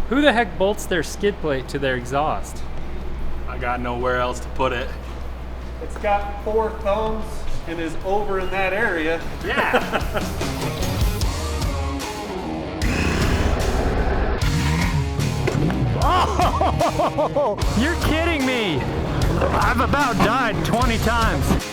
Who the heck bolts their skid plate to their exhaust? I got nowhere else to put it. It's got 4 thumbs and is over in that area. Yeah. Oh, you're kidding me. I've about died 20 times.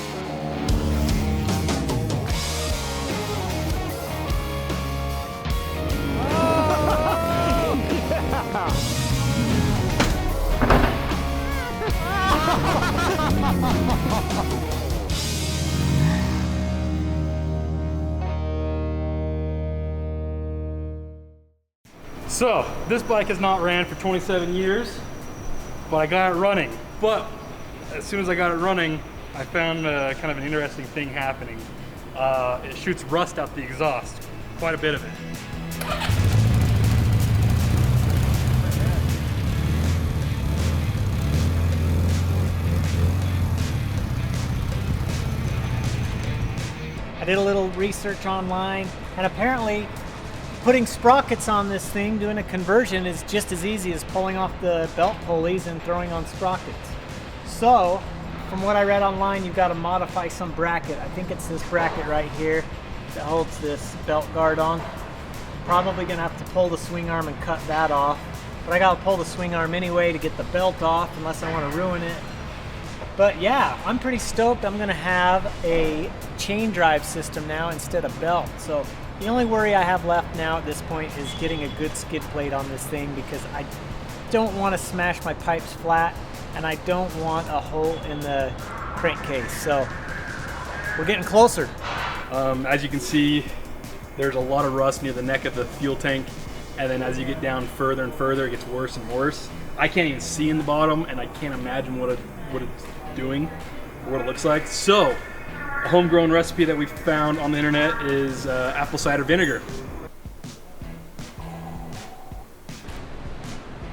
So, this bike has not ran for 27 years, but I got it running. But as soon as I got it running, I found kind of an interesting thing happening. It shoots rust out the exhaust, quite a bit of it. I did a little research online, and apparently putting sprockets on this thing, doing a conversion, is just as easy as pulling off the belt pulleys and throwing on sprockets. So, from what I read online, you've got to modify some bracket. I think it's this bracket right here that holds this belt guard on. Probably gonna have to pull the swing arm and cut that off, but I gotta pull the swing arm anyway to get the belt off unless I want to ruin it. But yeah, I'm pretty stoked. I'm gonna have a chain drive system now instead of belt. So the only worry I have left now at this point is getting a good skid plate on this thing, because I don't want to smash my pipes flat and I don't want a hole in the crankcase. So we're getting closer. As you can see, there's a lot of rust near the neck of the fuel tank, and then as you get down further and further, it gets worse and worse. I can't even see in the bottom, and I can't imagine what it's doing or what it looks like. So a homegrown recipe that we found on the internet is apple cider vinegar.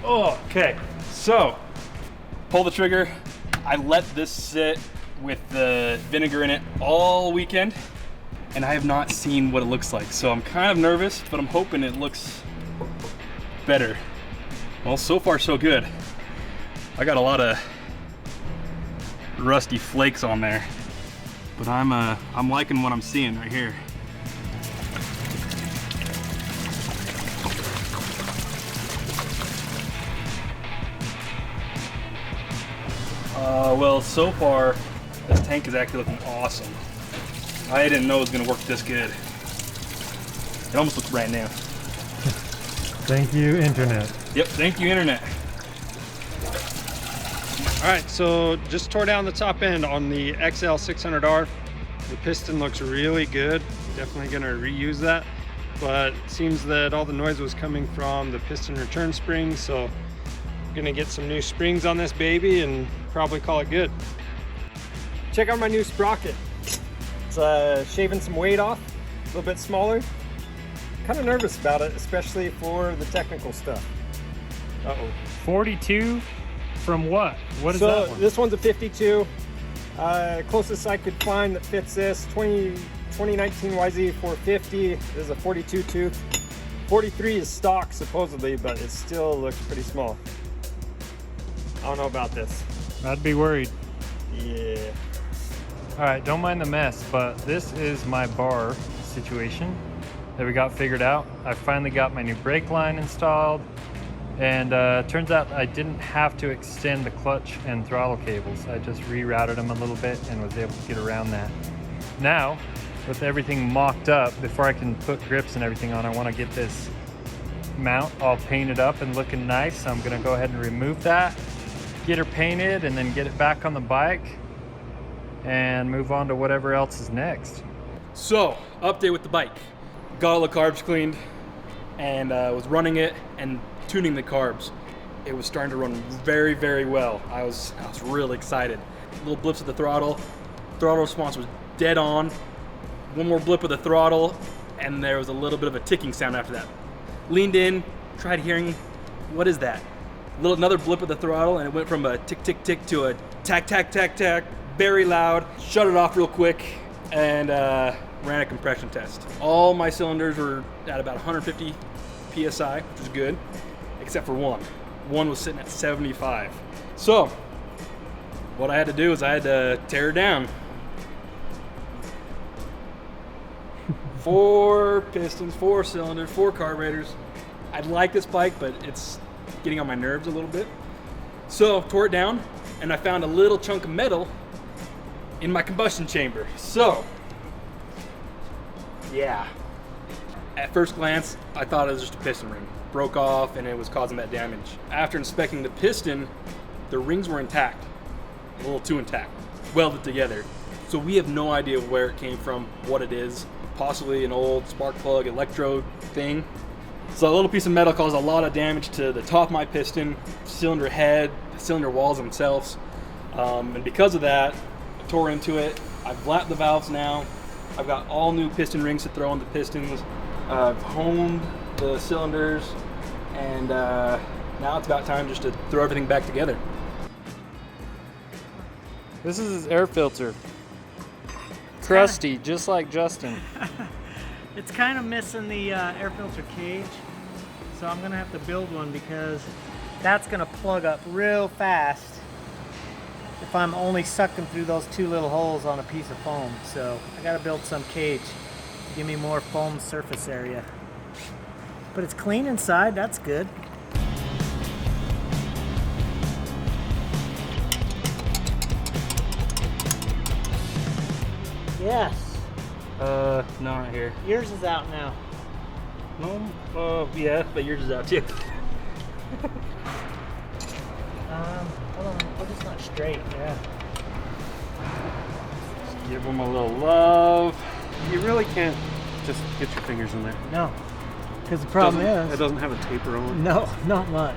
Okay, so pull the trigger. I let this sit with the vinegar in it all weekend, and I have not seen what it looks like. So I'm kind of nervous, but I'm hoping it looks better. Well, so far so good. I got a lot of rusty flakes on there, but I'm liking what I'm seeing right here. Well, so far this tank is actually looking awesome. I didn't know it was gonna work this good. It almost looks brand new. Thank you, internet. Yep, thank you, internet. All right, so just tore down the top end on the XL 600R. The piston looks really good. Definitely gonna reuse that, but it seems that all the noise was coming from the piston return springs, so I'm gonna get some new springs on this baby and probably call it good. Check out my new sprocket. It's shaving some weight off, a little bit smaller. Kind of nervous about it, especially for the technical stuff. Uh-oh. 42 from what? What is that one? This one's a 52. Closest I could find that fits this, 2019 YZ450 is a 42 tooth. 43 is stock supposedly, but it still looks pretty small. I don't know about this. I'd be worried. Yeah. All right, don't mind the mess, but this is my bar situation that we got figured out. I finally got my new brake line installed, and turns out I didn't have to extend the clutch and throttle cables. I just rerouted them a little bit and was able to get around that. Now, with everything mocked up, before I can put grips and everything on, I want to get this mount all painted up and looking nice. So I'm gonna go ahead and remove that, get her painted, and then get it back on the bike and move on to whatever else is next. So, update with the bike. Got all the carbs cleaned and was running it and tuning the carbs. It was starting to run very, very well. I was really excited. Little blips at the throttle. Throttle response was dead on. One more blip with the throttle, and there was a little bit of a ticking sound after that. Leaned in, tried hearing, what is that? Another blip with the throttle, and it went from a tick, tick, tick to a tack, tack, tack, tack. Very loud. Shut it off real quick, and ran a compression test. All my cylinders were at about 150 PSI, which is good. except for one. One was sitting at 75. So what I had to do is I had to tear it down. 4 pistons, 4 cylinders, 4 carburetors. I like this bike, but it's getting on my nerves a little bit. So tore it down, and I found a little chunk of metal in my combustion chamber. So, yeah. At first glance, I thought it was just a piston ring. Broke off and it was causing that damage. After inspecting the piston, the rings were intact. A little too intact. Welded together. So we have no idea where it came from, what it is. Possibly an old spark plug electrode thing. So a little piece of metal caused a lot of damage to the top of my piston, cylinder head, the cylinder walls themselves. And because of that, I tore into it. I've lapped the valves now. I've got all new piston rings to throw on the pistons. I've honed the cylinders, and now it's about time just to throw everything back together. This is his air filter. Crusty, just like Justin. It's kind of missing the air filter cage, so I'm gonna have to build one because that's gonna plug up real fast if I'm only sucking through those 2 little holes on a piece of foam. So I gotta build some cage to give me more foam surface area. But it's clean inside, that's good. Yes. No, not here. Yours is out now. No, yeah, but yours is out too. Hold on, oh, it's not straight, yeah. Just give them a little love. You really can't just get your fingers in there. No, because the problem It is, doesn't have a taper on. no, not much.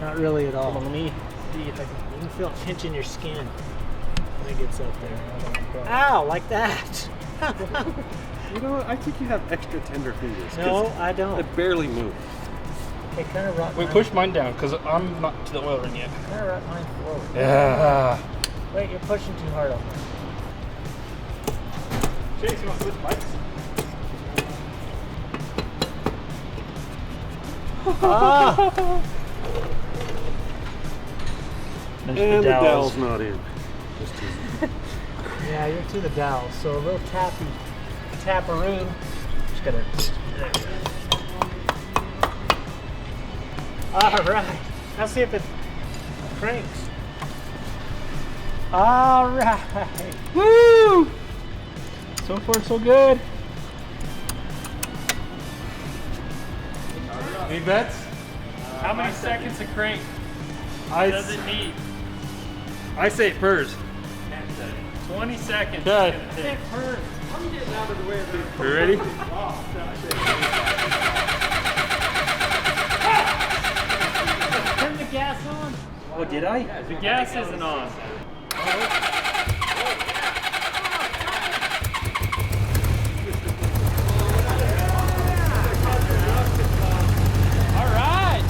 Not really at all. Hold on, let me See if I can, you can feel it pinching your skin when it gets up there. Ow, like that. You know what? I think you have extra tender fingers. 'cause No, I don't. They barely move. Okay, kind of rock Wait, mine. push mine down, because I'm not to the oil ring yet. Kind of rock mine forward. Yeah. Wait, you're pushing too hard on mine. Chase, you want to switch bikes? Ah! And the dowel's not in. Just teasing. Yeah, you're to the dowel, so a little taparoo. Just gotta. There you go. All right. Now see if it cranks. All right. Woo! So far, so good. Any bets? How many seconds to crank does it need? I say it purrs. 20 seconds. Okay. It's gonna take. I'm getting out of the way of this. You ready? Turn the gas on. Oh, did I? The gas isn't on. All right.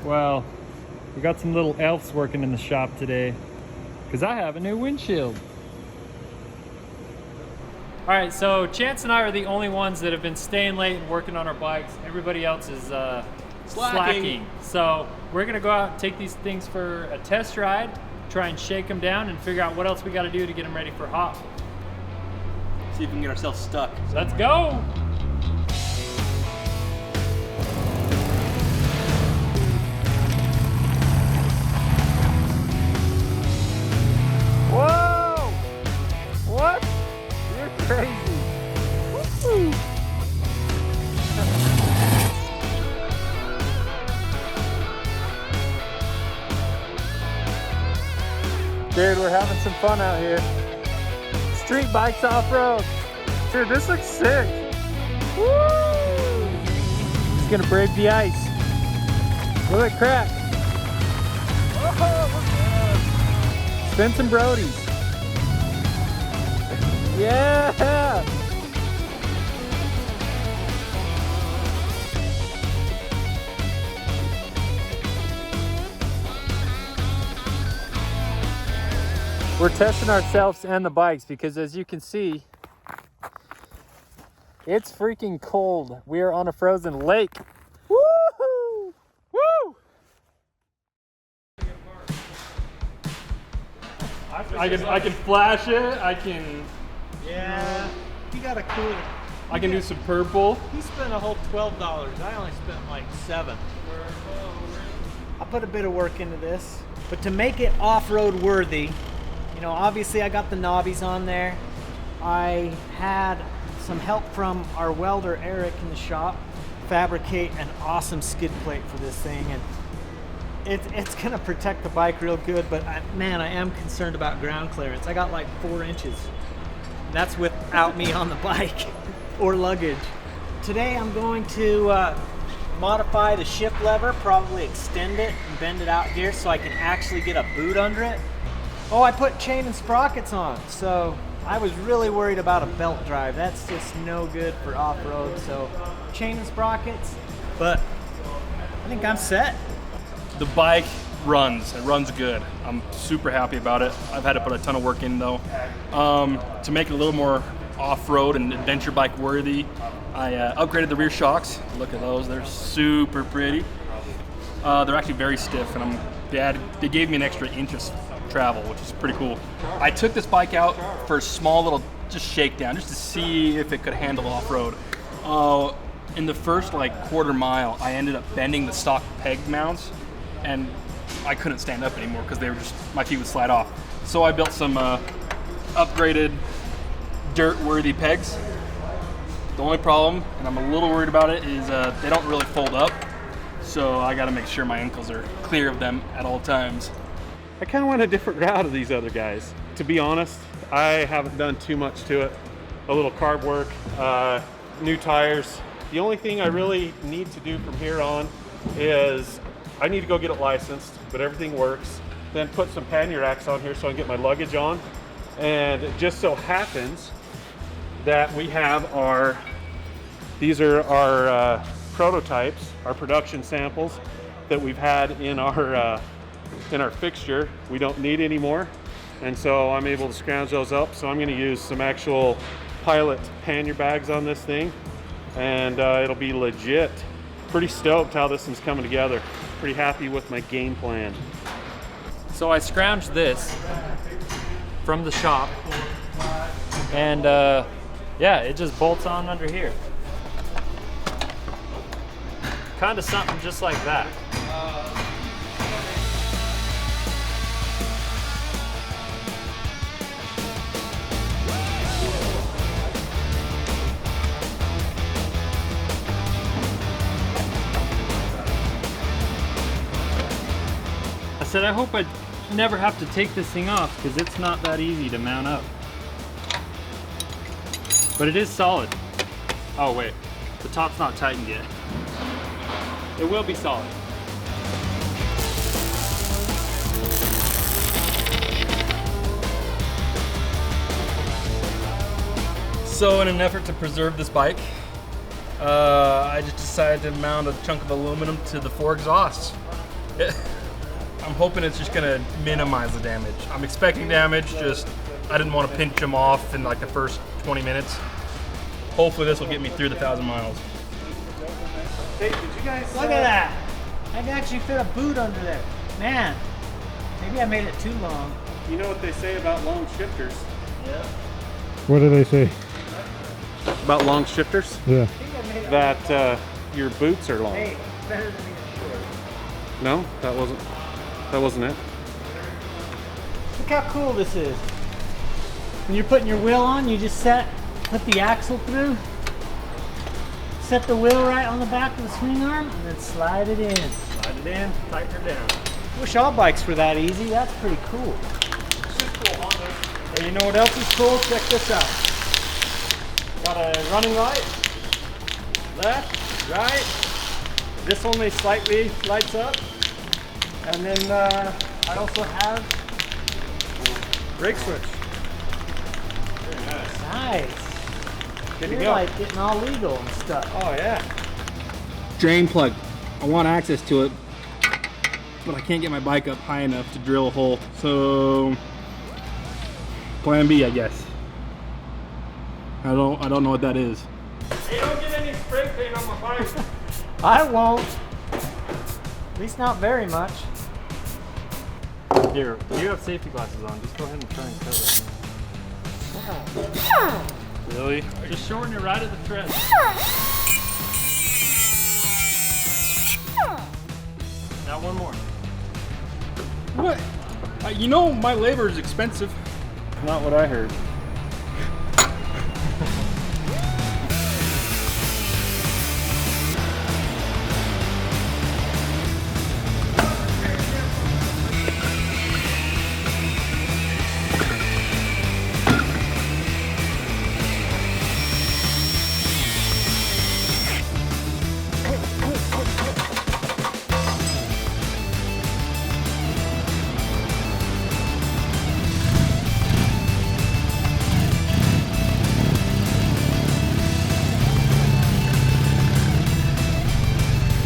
Well, we got some little elves working in the shop today because I have a new windshield. All right, so Chance and I are the only ones that have been staying late and working on our bikes. Everybody else is slacking. So we're gonna go out and take these things for a test ride, try and shake them down and figure out what else we gotta do to get them ready for hop. See if we can get ourselves stuck. Let's go. Whoa! What? You're crazy. Woo-hoo. Dude, we're having some fun out here. Street bikes off-road. Dude, this looks sick. Woo! It's gonna break the ice. Will it crack? Whoa! Spin some Brodies. Yeah! We're testing ourselves and the bikes because as you can see, It's freaking cold. We are on a frozen lake. Woo-hoo! Woo! I can flash it. I can. Yeah, he got a cooler. I can do some purple. He spent a whole $12. I only spent like $7. I put a bit of work into this, but to make it off-road worthy, you know, obviously I got the knobbies on there. I had some help from our welder Eric in the shop fabricate an awesome skid plate for this thing, and it's gonna protect the bike real good, but man, I am concerned about ground clearance. I got like 4 inches. That's without me on the bike or luggage. Today I'm going to modify the shift lever, probably extend it and bend it out here so I can actually get a boot under it. Oh, I put chain and sprockets on, so I was really worried about a belt drive. That's just no good for off-road, so chain and sprockets, but I think I'm set. The bike runs. It runs good. I'm super happy about it. I've had to put a ton of work in though. To make it a little more off-road and adventure bike worthy, I upgraded the rear shocks. Look at those. They're super pretty. They're actually very stiff, and they gave me an extra inch of travel, which is pretty cool. I took this bike out for a small little just shakedown, just to see if it could handle off-road. In the first like quarter mile, I ended up bending the stock peg mounts, and I couldn't stand up anymore because they were just, my feet would slide off. So I built some upgraded dirt-worthy pegs. The only problem, and I'm a little worried about it, is they don't really fold up. So I got to make sure my ankles are clear of them at all times. I kind of went a different route of these other guys. To be honest, I haven't done too much to it. A little carb work, new tires. The only thing I really need to do from here on is I need to go get it licensed, but everything works. Then put some pannier racks on here so I can get my luggage on. And it just so happens that we have these are our prototypes, our production samples that we've had in our fixture. We don't need anymore, and so I'm able to scrounge those up. So I'm going to use some actual pilot pannier bags on this thing, and it'll be legit. Pretty stoked how this one's coming together. Pretty happy with my game plan. So I scrounged this from the shop, and yeah, it just bolts on under here. Kind of something just like that. I said I hope I never have to take this thing off because it's not that easy to mount up. But it is solid. Oh wait, the top's not tightened yet. It will be solid. So in an effort to preserve this bike, I just decided to mount a chunk of aluminum to the 4 exhausts. I'm hoping it's just gonna minimize the damage. I'm expecting damage, just I didn't want to pinch them off in like the first 20 minutes. Hopefully this will get me through the 1,000 miles. Hey, did you guys Look at that. I can actually fit a boot under there. Man, maybe I made it too long. You know what they say about long shifters? Yeah. What do they say? About long shifters? Yeah. I think I made it. That your boots are long. Hey, better than being short. No, that wasn't it. Look how cool this is. When you're putting your wheel on, you just put the axle through, set the wheel right on the back of the swing arm, and then slide it in. Slide it in, tighten her down. Wish all bikes were that easy. That's pretty cool. And you know what else is cool? Check this out. Got a running light, left, right. This only slightly lights up. And then I also have brake switch. Very nice. Nice. Good to You're go. like getting all legal and stuff. Oh yeah. Drain plug. I want access to it, but I can't get my bike up high enough to drill a hole. So, plan B, I guess. I don't know what that is. Hey, don't get any spray paint on my bike. I won't. At least not very much. Here, you have safety glasses on. Just go ahead and try and cover it. Really? Just shorten it right at the thread. Now one more. What? You know my labor is expensive. Not what I heard.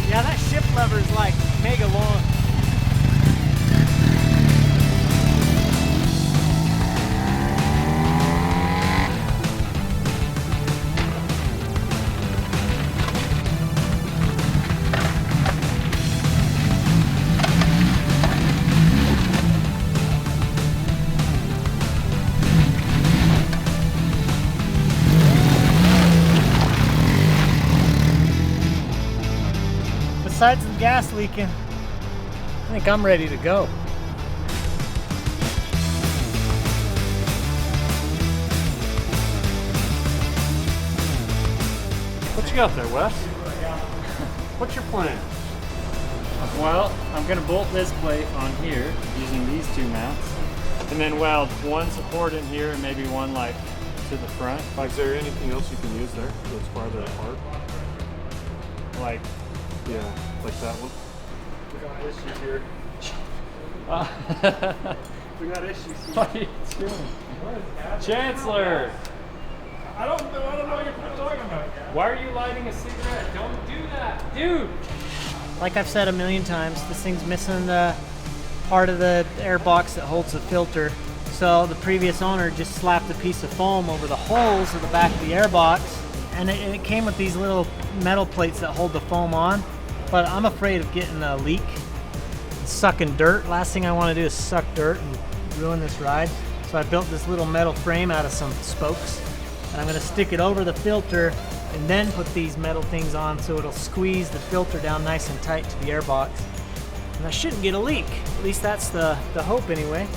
Yeah, that ship lever is like mega long. Besides the gas leaking, I think I'm ready to go. What you got there, Wes? What's your plan? Well, I'm gonna bolt this plate on here using these two mounts, and then weld one support in here and maybe one like to the front. Is there anything else you can use there that's farther apart? Like, Yeah, like that one. We got issues here. We got issues here. what are you doing? Chancellor! I don't know what you're talking about. Why are you lighting a cigarette? Don't do that, dude! Like I've said a million times, this thing's missing the part of the air box that holds the filter. So the previous owner just slapped a piece of foam over the holes of the back of the air box, and it came with these little metal plates that hold the foam on. But I'm afraid of getting a leak, sucking dirt. Last thing I want to do is suck dirt and ruin this ride. So I built this little metal frame out of some spokes, and I'm going to stick it over the filter and then put these metal things on so it'll squeeze the filter down nice and tight to the air box. And I shouldn't get a leak. At least that's the hope anyway.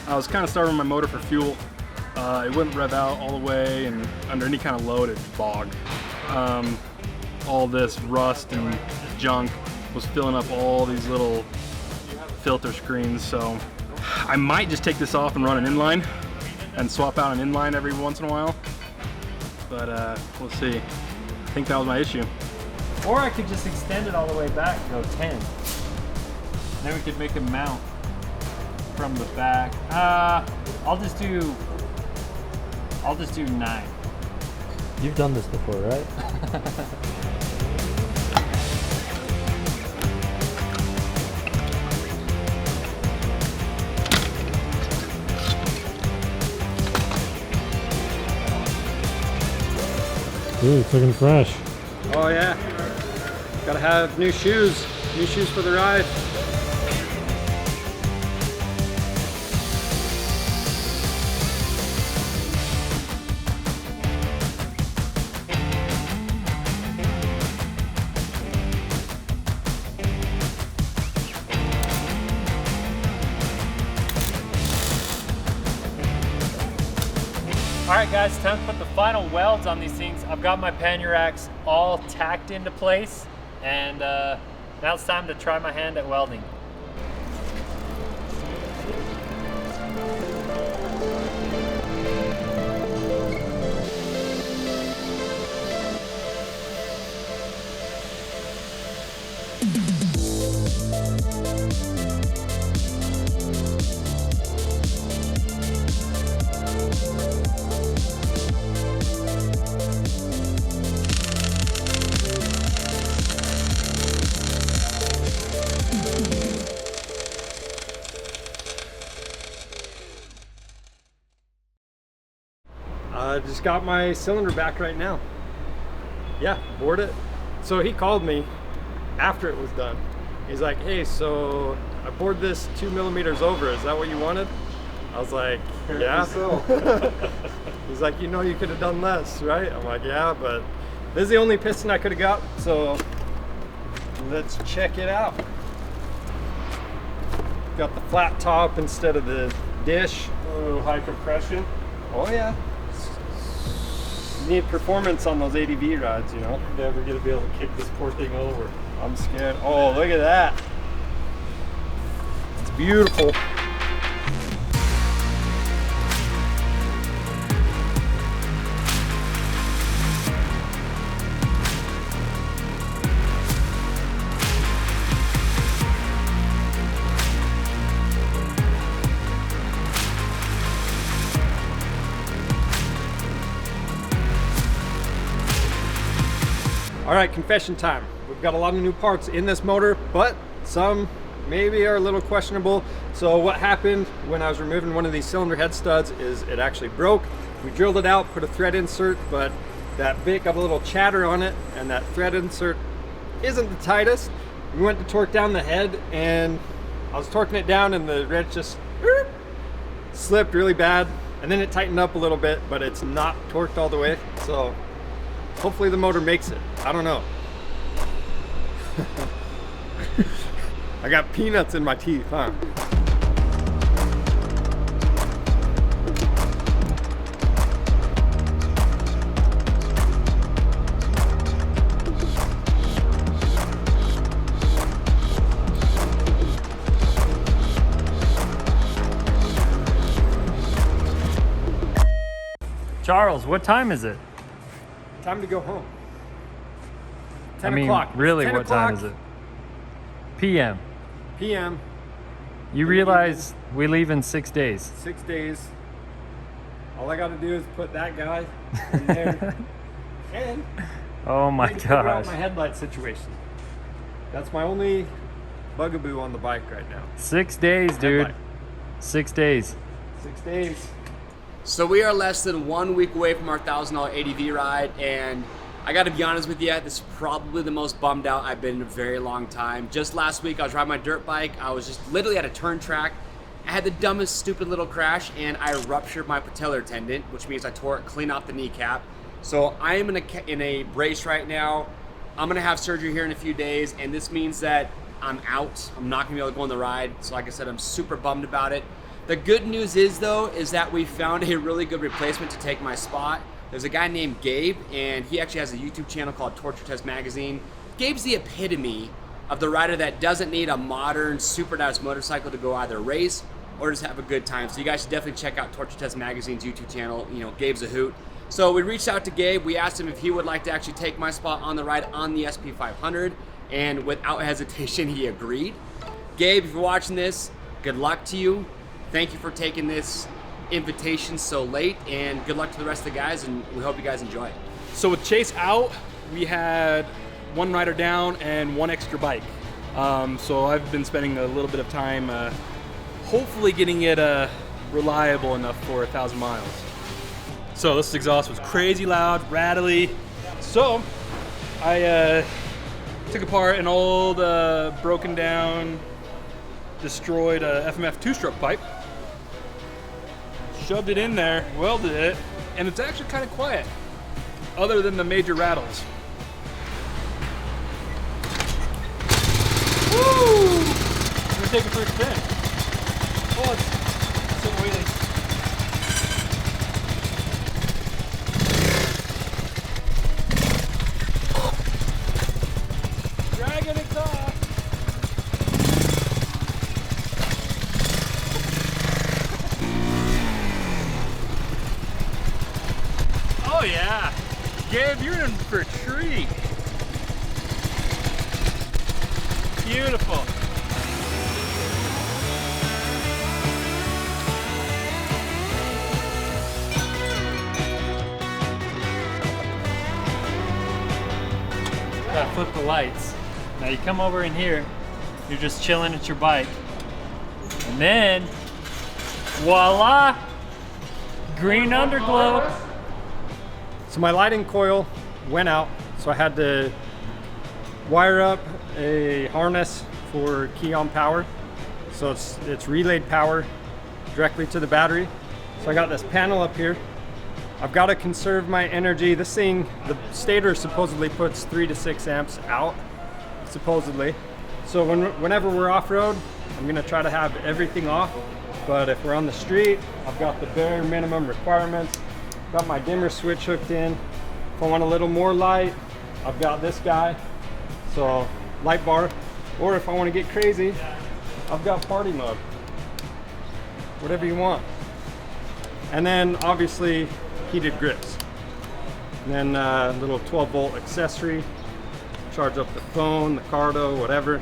I was kind of starving my motor for fuel. It wouldn't rev out all the way, and under any kind of load it'd bog. All this rust and junk was filling up all these little filter screens, so I might just take this off and run an inline and swap out an inline every once in a while, but we'll see. I think that was my issue. Or I could just extend it all the way back and go 10. Then we could make a mount from the back. I'll just do 9. You've done this before, right? Ooh, it's looking fresh. Oh yeah. Gotta have new shoes for the ride. Alright guys, time to put the final welds on these things. I've got my pannier racks all tacked into place, and now it's time to try my hand at welding. Just got my cylinder back right now. Yeah, bored it. So he called me after it was done. He's like, hey, so I bored this 2 millimeters over. Is that what you wanted? I was like, yeah. So. He's like, you know, you could have done less, right? I'm like, yeah, but this is the only piston I could have got. So let's check it out. Got the flat top instead of the dish. A little high compression. Oh yeah. Need performance on those ADV rides, you know. Never gonna be able to kick this poor thing over. I'm scared. Oh, look at that. It's beautiful. All right, confession time. We've got a lot of new parts in this motor, but some maybe are a little questionable. So what happened when I was removing one of these cylinder head studs is it actually broke. We drilled it out, put a thread insert, but that bit got a little chatter on it, and that thread insert isn't the tightest. We went to torque down the head, and I was torquing it down, and the wrench just slipped really bad, and then it tightened up a little bit, but it's not torqued all the way. So hopefully the motor makes it. I don't know. I got peanuts in my teeth, huh? Charles, what time is it? Time to go home. 10 I mean, o'clock. really, 10 what time o'clock is it? PM. PM, You realize we leave in 6 days. 6 days. All I gotta do is put that guy in there. And Oh my I need to figure out gosh. my headlight situation. That's my only bugaboo on the bike right now. 6 days, dude. Headlight. 6 days. 6 days. So we are less than 1 week away from our $1,000 ADV ride, and I gotta be honest with you, this is probably the most bummed out I've been in a very long time. Just last week, I was riding my dirt bike. I was just literally at a turn track. I had the dumbest, stupid little crash, and I ruptured my patellar tendon, which means I tore it clean off the kneecap. So I am in a brace right now. I'm gonna have surgery here in a few days, and this means that I'm out. I'm not gonna be able to go on the ride. So like I said, I'm super bummed about it. The good news is though, is that we found a really good replacement to take my spot. There's a guy named Gabe, and he actually has a YouTube channel called Torture Test Magazine. Gabe's the epitome of the rider that doesn't need a modern, super nice motorcycle to go either race or just have a good time. So you guys should definitely check out Torture Test Magazine's YouTube channel. You know, Gabe's a hoot. So we reached out to Gabe. We asked him if he would like to actually take my spot on the ride on the SP500, and without hesitation, he agreed. Gabe, if you're watching this, good luck to you. Thank you for taking this invitation so late, and good luck to the rest of the guys, and we hope you guys enjoy. So with Chase out, we had one rider down and one extra bike. So I've been spending a little bit of time hopefully getting it reliable enough for 1,000 miles. So this exhaust was crazy loud, rattly. So I took apart an old broken down, destroyed FMF 2-stroke pipe, shoved it in there, welded it, and it's actually kind of quiet, other than the major rattles. Woo! I'm gonna take it for a spin. Oh, it's so wheelie. Dragging it off. Oh yeah, Gabe, you're in for a treat. Beautiful. Gotta flip the lights. Now you come over in here, you're just chilling at your bike. And then, voila! Green underglow. So my lighting coil went out. So I had to wire up a harness for key on power. So it's relayed power directly to the battery. So I got this panel up here. I've got to conserve my energy. This thing, the stator supposedly puts 3 to 6 amps out, supposedly. So whenever we're off-road, I'm gonna try to have everything off. But if we're on the street, I've got the bare minimum requirements. Got my dimmer switch hooked in. If I want a little more light, I've got this guy. So light bar. Or if I want to get crazy, I've got party mode. Whatever you want. And then obviously heated grips. And then a little 12-volt accessory. Charge up the phone, the Cardo, whatever.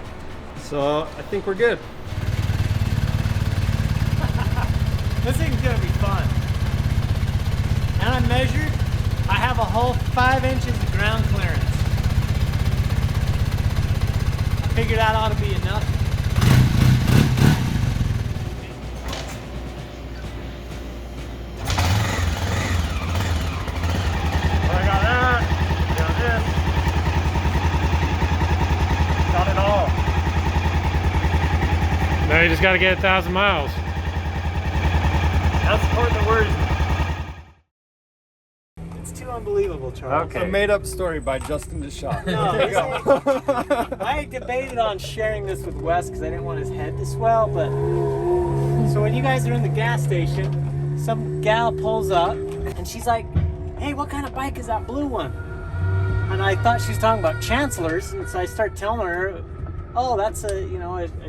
So I think we're good. This thing's gonna be fun. And I measured, I have a whole 5 inches of ground clearance. I figured that ought to be enough. I got that, got this, got it all. Now you just got to get 1,000 miles. That's the part that worries me. It's too unbelievable, Charles. Okay. A made-up story by Justin DeShaw. No, There you go. I debated on sharing this with Wes because I didn't want his head to swell, but so when you guys are in the gas station, some gal pulls up and she's like, "Hey, what kind of bike is that blue one?" And I thought she was talking about Chancellors, and so I start telling her, "Oh, that's a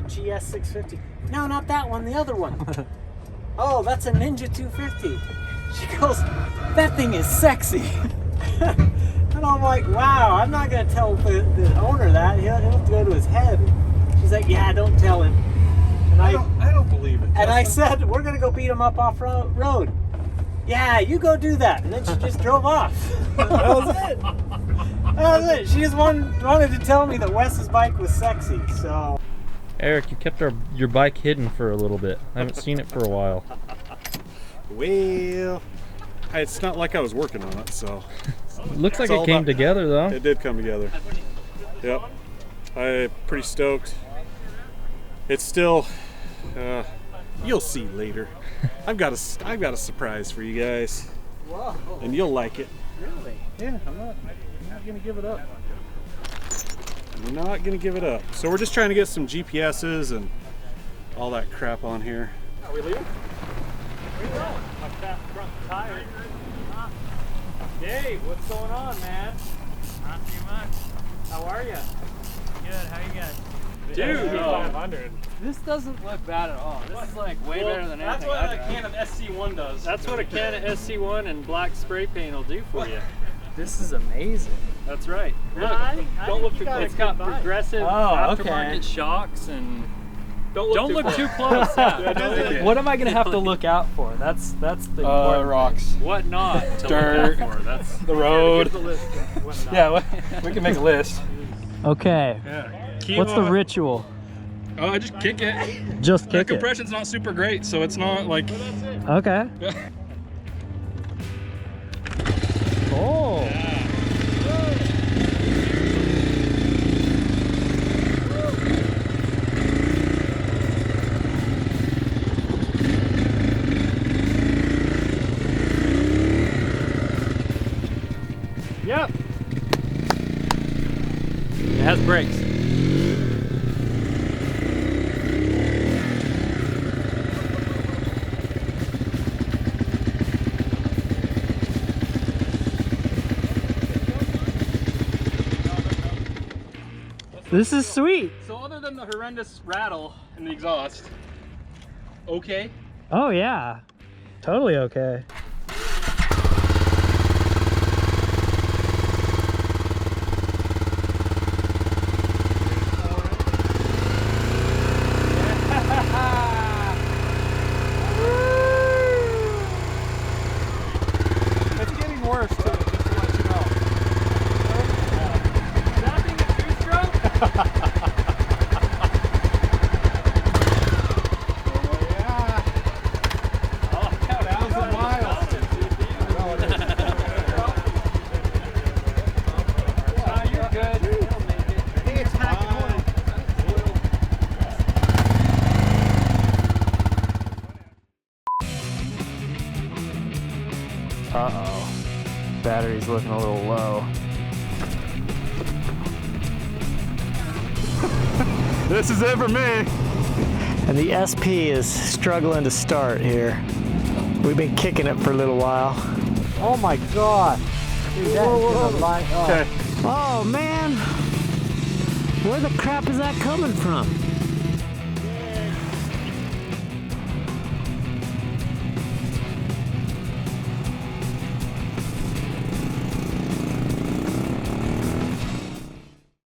GS 650." No, not that one, the other one. "Oh, that's a Ninja 250. She goes, "That thing is sexy." And I'm like, wow, I'm not going to tell the owner that. He'll have to go to his head. She's like, "Yeah, don't tell him." And I don't believe it. And I said, "We're going to go beat him up off road." "Yeah, you go do that." And then she just drove off. That was it. That was it. She just wanted to tell me that Wes's bike was sexy, so. Eric, you kept your bike hidden for a little bit. I haven't seen it for a while. Well, it's not like I was working on it, so. It looks like It's all it came about- together though. It did come together. Yep. I'm pretty stoked. It's still, you'll see later. I've got a surprise for you guys, Whoa. and you'll like it. Really? Yeah, I'm not gonna give it up. I'm not gonna give it up. So we're just trying to get some GPSs and all that crap on here. Are we leaving? Where you going? My front tire. Dave, what's going on, man? Not too much. How are you? Good, how you guys? Dude, 500. This doesn't look bad at all. This is like way better than That's anything what I've a done. can of SC1 does. That's what a can of SC1 and black spray paint will do for you. This is amazing. That's right. Don't look too close. It's got progressive aftermarket shocks and don't look too close. What am I gonna have to look out for? That's the important rocks. What not to Dirt. look out for? That's The road. the list of what not. Yeah, we can make a list. thing. Okay. Yeah. What's the ritual? Oh, I just kick it. Just The kick it. compression's not super great, so it's not like. Okay. Oh. Yep. It has brakes. This is sweet. So other than the horrendous rattle in the exhaust, okay. Oh yeah. Totally okay. It's getting worse too, just to let you know. That thing a two-stroke? Uh-oh. Battery's looking a little low. This is it for me. And the SP is struggling to start here. We've been kicking it for a little while. Oh my God. Dude, that is gonna light up. Okay. Oh man. Where the crap is that coming from?